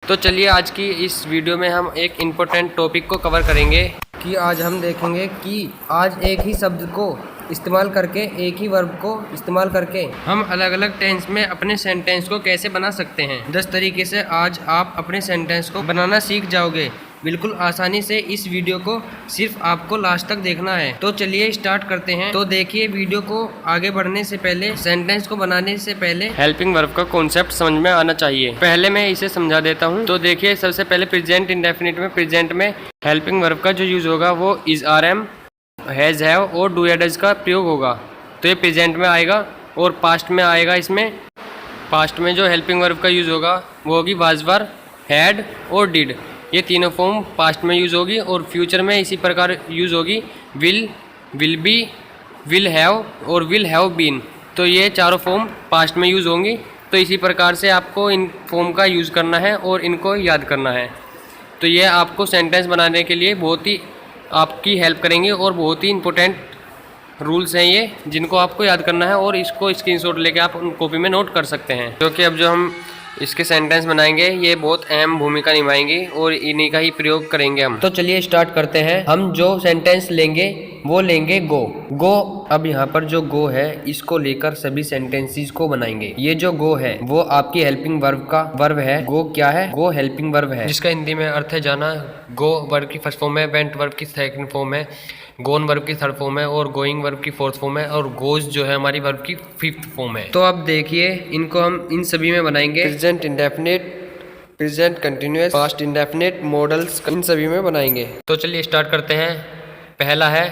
तो चलिए आज की इस वीडियो में हम एक इम्पोर्टेंट टॉपिक को कवर करेंगे कि आज हम देखेंगे कि आज एक ही शब्द को इस्तेमाल करके, एक ही वर्ब को इस्तेमाल करके हम अलग अलग टेंस में अपने सेंटेंस को कैसे बना सकते हैं। 10 तरीके से आज आप अपने सेंटेंस को बनाना सीख जाओगे बिल्कुल आसानी से। इस वीडियो को सिर्फ आपको लास्ट तक देखना है। तो चलिए स्टार्ट करते हैं। तो देखिए, वीडियो को आगे बढ़ने से पहले, सेंटेंस को बनाने से पहले हेल्पिंग वर्ब का कॉन्सेप्ट समझ में आना चाहिए। पहले मैं इसे समझा देता हूँ। तो देखिए, सबसे पहले प्रेजेंट इंडेफिनिट में, प्रेजेंट में हेल्पिंग वर्ब का जो यूज होगा वो is, are, am, has, have और डू या डज का प्रयोग होगा। तो ये प्रेजेंट में आएगा। और पास्ट में आएगा। इसमें पास्ट में जो हेल्पिंग वर्ब का यूज होगा वो होगी वाज, वर, हैड और डिड। ये तीनों फॉर्म पास्ट में यूज़ होगी। और फ्यूचर में इसी प्रकार यूज़ होगी will, will be, will have और विल हैव बीन। तो ये चारों फॉर्म पास्ट में यूज़ होंगी। तो इसी प्रकार से आपको इन फॉर्म का यूज़ करना है और इनको याद करना है। तो ये आपको सेंटेंस बनाने के लिए बहुत ही आपकी हेल्प करेंगे और बहुत ही इंपॉर्टेंट रूल्स हैं ये, जिनको आपको याद करना है। और इसको स्क्रीनशॉट लेके आप कॉपी में नोट कर सकते हैं, क्योंकि अब जो हम इसके सेंटेंस बनाएंगे ये बहुत अहम भूमिका निभाएंगी और इन्हीं का ही प्रयोग करेंगे हम। तो चलिए स्टार्ट करते हैं। हम जो सेंटेंस लेंगे वो लेंगे गो। गो, अब यहाँ पर जो गो है इसको लेकर सभी सेंटेंसेस को बनाएंगे। ये जो गो है वो आपकी हेल्पिंग वर्ब का वर्ब है। गो क्या है? गो हेल्पिंग वर्ब है, जिसका हिंदी में अर्थ है जाना। गो वर्ब की फर्स्ट फॉर्म है, वेंट वर्ब की सेकंड फॉर्म है, गोन वर्ब की थर्ड फॉर्म है और गोइंग वर्ब की फोर्थ फॉर्म है और गोज जो है हमारी वर्ब की फिफ्थ फॉर्म है। तो अब देखिए, इनको हम इन सभी में बनाएंगे। Present indefinite, present continuous, past indefinite, modals, इन सभी में बनाएंगे। तो चलिए स्टार्ट करते हैं। पहला है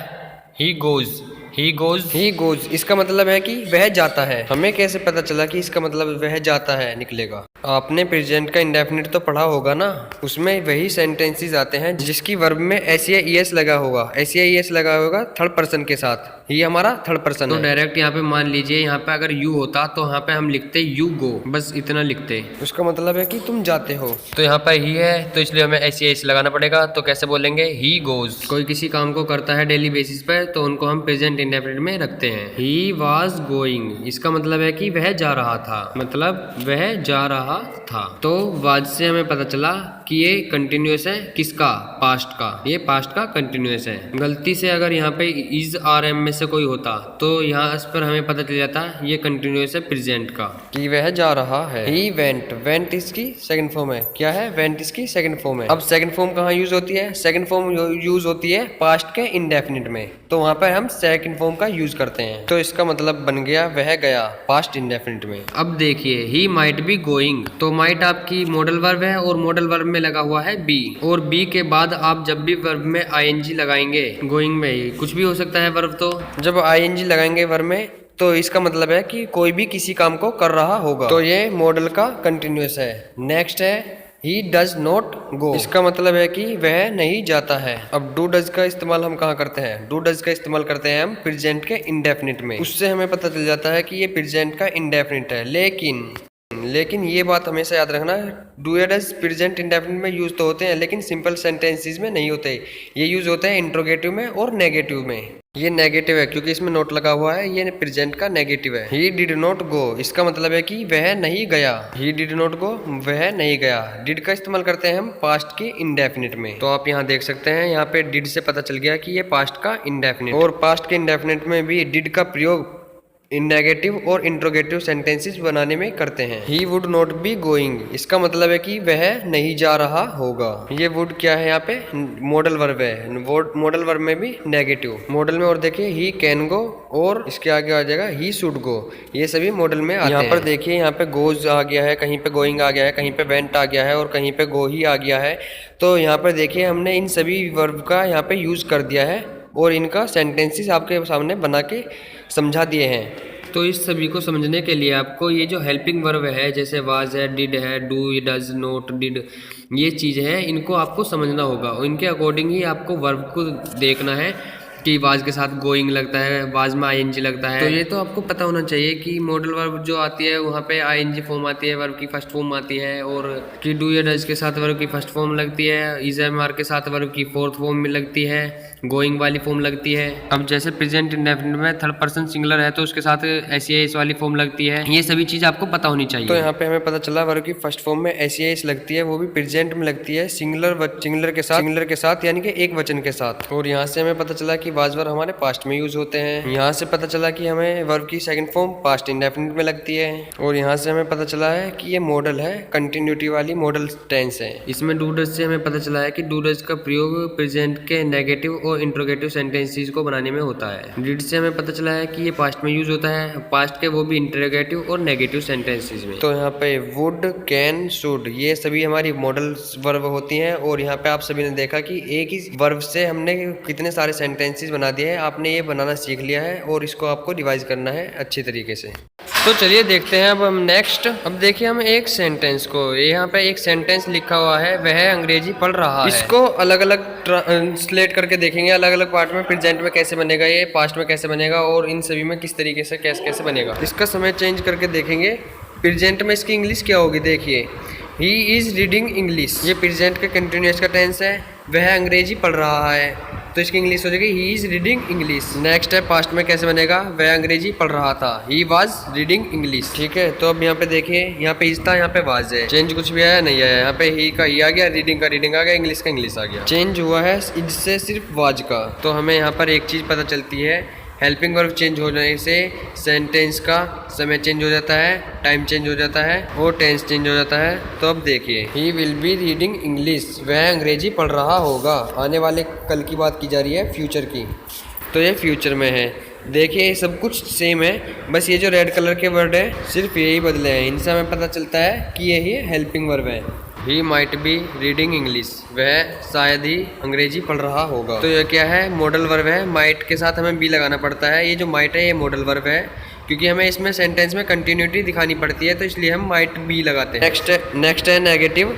he goes. He goes, he goes इसका मतलब है कि वह जाता है। हमें कैसे पता चला कि इसका मतलब वह जाता है निकलेगा? आपने प्रेजेंट का इंडेफिनिट तो पढ़ा होगा ना, उसमें वही सेंटेंसेस आते हैं जिसकी वर्ब में एस या ईएस लगा होगा। एस या ईएस लगा होगा थर्ड पर्सन के साथ। ये हमारा थर्ड पर्सन है। तो डायरेक्ट यहाँ पे मान लीजिए, यहाँ पे अगर यू होता तो यहाँ पे हम लिखते यू गो, बस इतना लिखते। उसका मतलब है कि तुम जाते हो। तो यहाँ पे ही है तो इसलिए हमें एस या ईएस लगाना पड़ेगा। तो कैसे बोलेंगे? He goes. कोई किसी काम को करता है डेली बेसिस पर तो उनको हम प्रेजेंट इंडेफिनिट में रखते हैं। ही वाज गोइंग, इसका मतलब है कि वह जा रहा था, मतलब वह जा रहा था। तो वाज से हमें पता चला कि ये कंटिन्यूअस है। किसका? पास्ट का। ये पास्ट का कंटिन्यूअस है। गलती से अगर यहाँ पे इज, आर, एम में से कोई होता तो यहाँ इस पर हमें पता चल जाता ये कंटिन्यूअस है प्रेजेंट का, कि वह जा रहा है। ही वेंट, वेंट इसकी सेकंड फॉर्म है। क्या है? वेंट इसकी सेकंड फॉर्म है। अब सेकंड फॉर्म कहाँ यूज होती है? सेकंड फॉर्म यूज होती है पास्ट के इंडेफिनिट में। तो वहां पर हम सेकंड फॉर्म का यूज करते हैं। तो इसका मतलब बन गया वह गया, पास्ट इंडेफिनिट में। अब देखिए, ही माइट बी गोइंग। तो माइट आपकी मॉडल वर्ब है और मॉडल वर्ब में लगा हुआ है बी। और बी के बाद आप जब भी वर्ब में आईएनजी लगाएंगे, गोइंग में कुछ भी हो सकता है वर्ब, तो जब आईएनजी लगाएंगे वर्ब में तो इसका मतलब है कि कोई भी किसी काम को कर रहा होगा। तो ये मॉडल का कंटिन्यूअस है। नेक्स्ट है ही डज नॉट गो। इसका मतलब है कि वह नहीं जाता है। अब डू डज का इस्तेमाल हम कहाँ करते हैं? डू डज का इस्तेमाल करते हैं हम प्रेजेंट के इंडेफिनिट में। उससे हमें पता चल जाता है कि ये प्रेजेंट का इंडेफिनिट है। लेकिन ये बात हमेशा याद रखना, डू या डज प्रेजेंट इंडेफिनिट में यूज तो होते हैं लेकिन सिंपल सेंटेंसेस में नहीं होते। ये यूज होते हैं इंट्रोगेटिव में और नेगेटिव में। ये नेगेटिव है क्योंकि इसमें नोट लगा हुआ है। ये प्रेजेंट का नेगेटिव है। ही डिड नॉट गो, इसका मतलब है कि वह नहीं गया। ही डिड नॉट गो, वह नहीं गया। डिड का इस्तेमाल करते हैं हम पास्ट की इंडेफिनिट में। तो आप यहाँ देख सकते हैं, यहाँ पे डिड से पता चल गया कि ये पास्ट का इंडेफिनिट। और पास्ट के इंडेफिनिट में भी डिड का प्रयोग इन नेगेटिव और इंट्रोगेटिव सेंटेंसेस बनाने में करते हैं। He would not be going, इसका मतलब है कि वह नहीं जा रहा होगा। ये वुड क्या है? यहाँ पे मॉडल वर्ब है। मॉडल वर्ब में भी नेगेटिव। मॉडल में और देखिए ही कैन गो और इसके आगे आ जाएगा ही शुड गो। ये सभी मॉडल में आते हैं। यहाँ पर देखिए, यहाँ पे गोज आ गया है, कहीं पे गोइंग आ गया है, कहीं पे वेंट आ गया है और कहीं पे गो ही आ गया है। तो यहाँ पर देखिए, हमने इन सभी वर्ब का यहाँ पे यूज कर दिया है और इनका सेंटेंसेस आपके सामने बना के समझा दिए हैं। तो इस सभी को समझने के लिए आपको ये जो हेल्पिंग वर्ब है, जैसे वाज है, डिड है, डू, डज, नॉट, डिड, ये चीज़ है, इनको आपको समझना होगा और इनके अकॉर्डिंग ही आपको वर्ब को देखना है कि वाज के साथ गोइंग लगता है, वाज में आईएनजी लगता है। तो ये तो आपको पता होना चाहिए कि मॉडल वर्ब जो आती है वहाँ पे आईएनजी फॉर्म आती है, वर्ब की फर्स्ट फॉर्म आती है, और कि डू या डज के साथ वर्ब की फर्स्ट फॉर्म लगती है, इज एम आर के साथ वर्ब की फोर्थ फॉर्म में लगती है, गोइंग वाली फॉर्म लगती है। अब जैसे प्रेजेंट इंडेफिनिट में थर्ड पर्सन सिंगुलर है तो उसके साथ एस वाली फॉर्म लगती है। ये सभी चीज आपको पता होनी चाहिए। तो यहाँ पे हमें पता चला वर्ब की फर्स्ट फॉर्म में एस लगती है, वो भी प्रेजेंट में लगती है, सिंगुलर के साथ यानी कि एक वचन के साथ। और यहाँ से हमें पता चला कि वाज वर्ब हमारे पास्ट में यूज होते हैं। यहाँ से पता चला कि हमें वर्ब की सेकंड फॉर्म पास्ट इंडेफिनिट में लगती है। और यहाँ से हमें पता चला है कि ये मॉडल है, कंटिन्यूटी वाली मॉडल टेंस है। इसमें डूडज से हमें पता चला है कि डूडज का प्रयोग प्रेजेंट के नेगेटिव और इंट्रोगेटिव सेंटेंसेस को बनाने में होता है। डिड से हमें पता चला है कि ये पास्ट में यूज होता है, पास्ट के वो भी इंट्रोगेटिव और नेगेटिव सेंटेंसेस में। तो यहाँ पे वुड, कैन, शुड ये सभी हमारी मॉडल वर्ब होती हैं। और यहाँ पे आप सभी ने देखा कि एक ही वर्ब से हमने कितने सारे सेंटेंसेस बना दिए हैं। आपने ये बनाना सीख लिया है और इसको आपको रिवाइज करना है अच्छी तरीके से। तो चलिए देखते हैं अब हम नेक्स्ट। अब देखिए हम एक सेंटेंस को, यहाँ पे एक सेंटेंस लिखा हुआ है, वह अंग्रेजी पढ़ रहा है। इसको अलग अलग ट्रांसलेट करके देखेंगे, अलग अलग पार्ट में प्रेजेंट में कैसे बनेगा, ये पास्ट में कैसे बनेगा और इन सभी में किस तरीके से कैसे बनेगा। इसका समय चेंज करके देखेंगे। प्रेजेंट में इसकी इंग्लिश क्या होगी, देखिए ही इज रीडिंग इंग्लिश, ये प्रेजेंट का कंटिन्यूअस का टेंस है। वह अंग्रेजी पढ़ रहा है तो इसकी इंग्लिश हो जाएगी he is reading English. Next है पास्ट में कैसे बनेगा, वह अंग्रेजी पढ़ रहा था, ही वाज रीडिंग इंग्लिश। ठीक है, तो अब यहाँ पे देखिए, यहाँ पे इज था, यहाँ पे वाज है। चेंज कुछ भी आया नहीं आया, यहाँ पे ही का ही आ गया, रीडिंग का रीडिंग आ गया, इंग्लिश का इंग्लिश आ गया। चेंज हुआ है इज से सिर्फ वाज का। तो हमें यहाँ पर एक चीज पता चलती है, हेल्पिंग वर्ब चेंज होने से सेंटेंस का समय चेंज हो जाता है, टाइम चेंज हो जाता है और टेंस चेंज हो जाता है। तो अब देखिए, he will be reading English, वह अंग्रेजी पढ़ रहा होगा। आने वाले कल की बात की जा रही है, फ्यूचर की, तो ये फ्यूचर में है। देखिए सब कुछ सेम है, बस ये जो रेड कलर के वर्ड है सिर्फ यही बदले हैं। इनसे हमें पता चलता है कि यही हेल्पिंग वर्ब है। He might be reading English, वह शायद ही अंग्रेजी पढ़ रहा होगा। तो यह क्या है, मॉडल वर्ब है। माइट के साथ हमें बी लगाना पड़ता है। ये जो माइट है ये मॉडल वर्ब है, क्योंकि हमें इसमें सेंटेंस में कंटिन्यूटी दिखानी पड़ती है, तो इसलिए हम माइट बी लगाते हैं। नेक्स्ट है negative,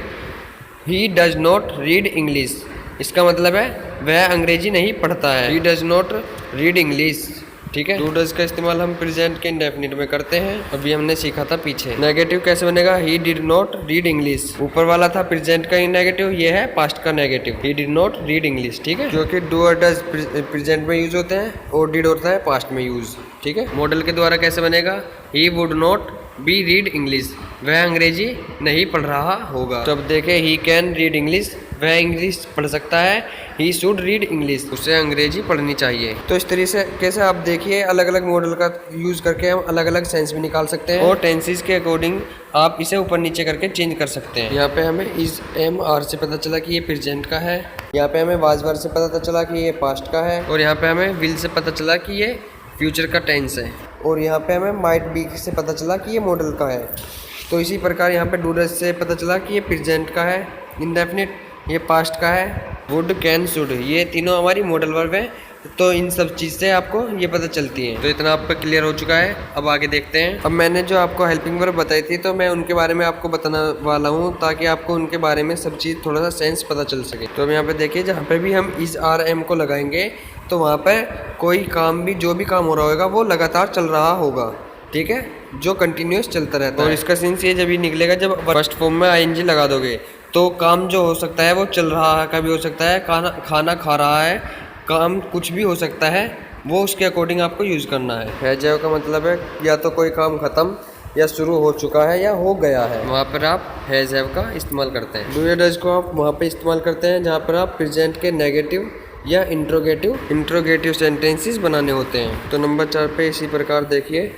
he does not read English. इसका मतलब है वह अंग्रेजी नहीं पढ़ता है, he does not read English. ठीक है, डू डज का इस्तेमाल हम प्रेजेंट के इंडेफिनिट में करते हैं, अभी हमने सीखा था पीछे। नेगेटिव कैसे बनेगा, he did not read English. ऊपर वाला था प्रेजेंट का नेगेटिव, ये है पास्ट का negative, he did not read English. ठीक है, जो कि डू और डज प्रेजेंट में यूज होते हैं और डिड होता है पास्ट में यूज। ठीक है, मॉडल के द्वारा कैसे बनेगा, he would not be read English, वह अंग्रेजी नहीं पढ़ रहा होगा। तो अब देखे, ही कैन रीड इंग्लिश, वह इंग्लिश पढ़ सकता है, ही शुड रीड इंग्लिश, उसे अंग्रेजी पढ़नी चाहिए। तो इस तरीके से आप देखिए, अलग अलग मॉडल का यूज करके हम अलग अलग सेंस भी निकाल सकते हैं और टेंसेस के अकॉर्डिंग आप इसे ऊपर नीचे करके चेंज कर सकते हैं। यहाँ पे हमें इज एम आर से पता चला कि ये प्रेजेंट का है, यहाँ पे हमें वाज वर्ब से पता चला कि ये पास्ट का है, और यहाँ पे हमें विल से पता चला कि ये फ्यूचर का टेंस है, और यहाँ पे हमें माइट बी से पता चला कि ये मॉडल का है। तो इसी प्रकार यहाँ पे डूडज से पता चला कि ये प्रेजेंट का है, इंडेफिनिट ये पास्ट का है, वुड, कैन, शुड ये तीनों हमारी मॉडल वर्ब है। तो इन सब चीज़ से आपको ये पता चलती है। तो इतना आप पे क्लियर हो चुका है। अब आगे देखते हैं। अब मैंने जो आपको हेल्पिंग वर्ब बताई थी, तो मैं उनके बारे में आपको बताने वाला हूँ, ताकि आपको उनके बारे में सब चीज़ थोड़ा सा सेंस पता चल सके। तो अब यहाँ पे देखिए, जहाँ पे भी हम इज आर एम को लगाएंगे तो वहाँ पर कोई काम भी, जो भी काम हो रहा होगा वो लगातार चल रहा होगा। ठीक है, जो कंटिन्यूस चलता रहता है। और इसका सेंस ये जब ही निकलेगा जब फर्स्ट फॉर्म में आईएनजी लगा दोगे, तो काम जो हो सकता है वो चल रहा है, कभी हो सकता है खाना खा रहा है, काम कुछ भी हो सकता है, वो उसके अकॉर्डिंग आपको यूज़ करना है। हैज़ का मतलब है या तो कोई काम ख़त्म या शुरू हो चुका है या हो गया है, वहाँ पर आप हैज़ हैव का इस्तेमाल करते हैं। डू या डज को आप वहाँ पे इस्तेमाल करते हैं जहाँ पर आप प्रेजेंट के नेगेटिव या इंट्रोगेटिव सेंटेंसेस बनाने होते हैं। तो नंबर 4 पे इसी प्रकार देखिए,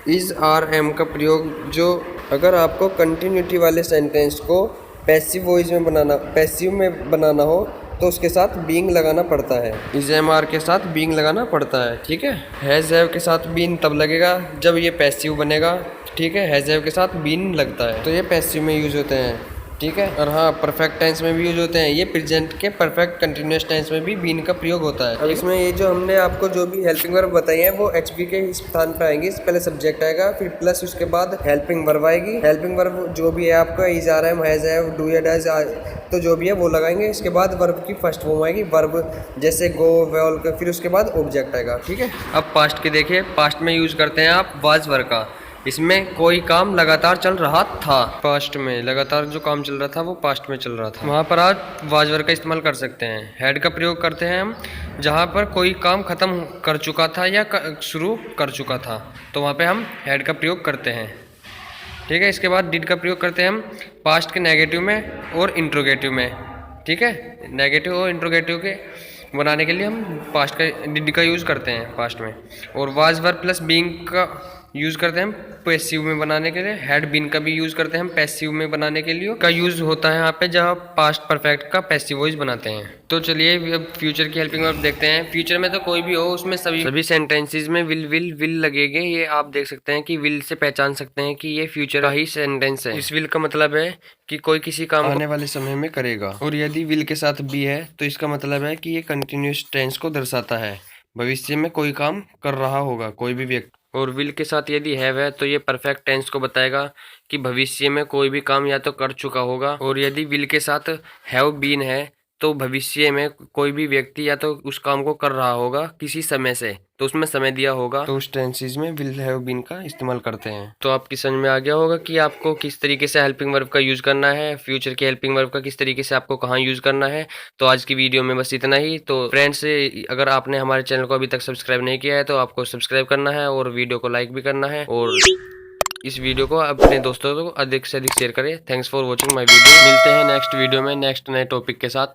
इज आर एम का प्रयोग, जो अगर आपको कंटिन्यूटी वाले सेंटेंस को पैसिव में बनाना हो तो उसके साथ बीइंग लगाना पड़ता है। इज एम आर के साथ बीइंग लगाना पड़ता है। ठीक है, हैज हैव के साथ बीन तब लगेगा जब ये पैसिव बनेगा। ठीक है, हैज हैव के साथ बीन लगता है तो ये पैसिव में यूज होते हैं। ठीक है, और हाँ, परफेक्ट टेंस में भी यूज होते हैं। ये प्रेजेंट के परफेक्ट कंटिन्यूअस टेंस में भी बीन का प्रयोग होता है। अब इसमें ये जो हमने आपको जो भी हेल्पिंग वर्ब बताई है वो एचबी के स्थान पर आएंगी। पहले सब्जेक्ट आएगा, फिर प्लस उसके बाद हेल्पिंग वर्ब आएगी। हेल्पिंग वर्ब जो भी है आपका is are am, has have, do या डज, तो जो भी है वो लगाएंगे। इसके बाद वर्ब की फर्स्ट फॉर्म आएगी, वर्ब जैसे गो, वेल, फिर उसके बाद ऑब्जेक्ट आएगा। ठीक है, अब पास्ट के देखिए, पास्ट में यूज करते हैं आप वाज वर्ब का। इसमें कोई काम लगातार चल रहा था। पास्ट में लगातार जो काम चल रहा था वो पास्ट में चल रहा था। वहाँ पर आज वाज वर्ब का इस्तेमाल कर सकते हैं। हैड का प्रयोग करते हैं हम जहाँ पर कोई काम खत्म कर चुका था या शुरू कर चुका था, तो वहाँ पे हम हैड का प्रयोग करते हैं। ठीक है। इसके बाद डिड का प्रयोग करते हैं हम पास्ट के नेगेटिव में और इंट्रोगेटिव में। ठीक है। नेगेटिव और इंट्रोगेटिव के बनाने के लिए हम पास्ट का डिड का यूज़ करते हैं पास्ट में। और वाज वर्ब प्लस बीइंग का यूज़ करते हैं हम पैसिव में बनाने के लिए। हैड बीन का भी यूज़ करते हैं हम पैसिव में बनाने के लिए। का यूज़ होता है यहाँ पे जहाँ पास्ट परफेक्ट का पैसिव वॉइस बनाते हैं। तो चलिए अब फ्यूचर की हेल्पिंग वर्ब देखते हैं। फ्यूचर में तो कोई भी हो उसमें सभी सेंटेंसेस में विल लगेंगे। ये आप देख सकते हैं कि विल से पहचान सकते हैं कि ये फ्यूचर का ही सेंटेंस है। इस विल का मतलब है कि कोई किसी काम आने वाले समय में करेगा। और यदि विल के साथ बी है तो इसका मतलब है कि ये कंटिन्यूस टेंस को दर्शाता है, भविष्य में कोई काम कर रहा होगा कोई भी व्यक्ति। और विल के साथ यदि हैव है तो ये परफेक्ट टेंस को बताएगा कि भविष्य में कोई भी काम या तो कर चुका होगा। और यदि विल के साथ हैव बीन है तो भविष्य में कोई भी व्यक्ति या तो उस काम को कर रहा होगा किसी समय से, तो उसमें समय दिया होगा, तो उस टेंसेस में विल हैव बीन का इस्तेमाल करते हैं। तो आपकी समझ में आ गया होगा कि आपको किस तरीके से हेल्पिंग वर्ब का यूज करना है, फ्यूचर के हेल्पिंग वर्ब का किस तरीके से आपको कहाँ यूज करना है। तो आज की वीडियो में बस इतना ही। तो फ्रेंड्स, अगर आपने हमारे चैनल को अभी तक सब्सक्राइब नहीं किया है तो आपको सब्सक्राइब करना है और वीडियो को लाइक भी करना है। और इस वीडियो को अपने दोस्तों को अधिक से अधिक शेयर करें। Thanks for watching my video. मिलते हैं नेक्स्ट वीडियो में नेक्स्ट नए टॉपिक के साथ।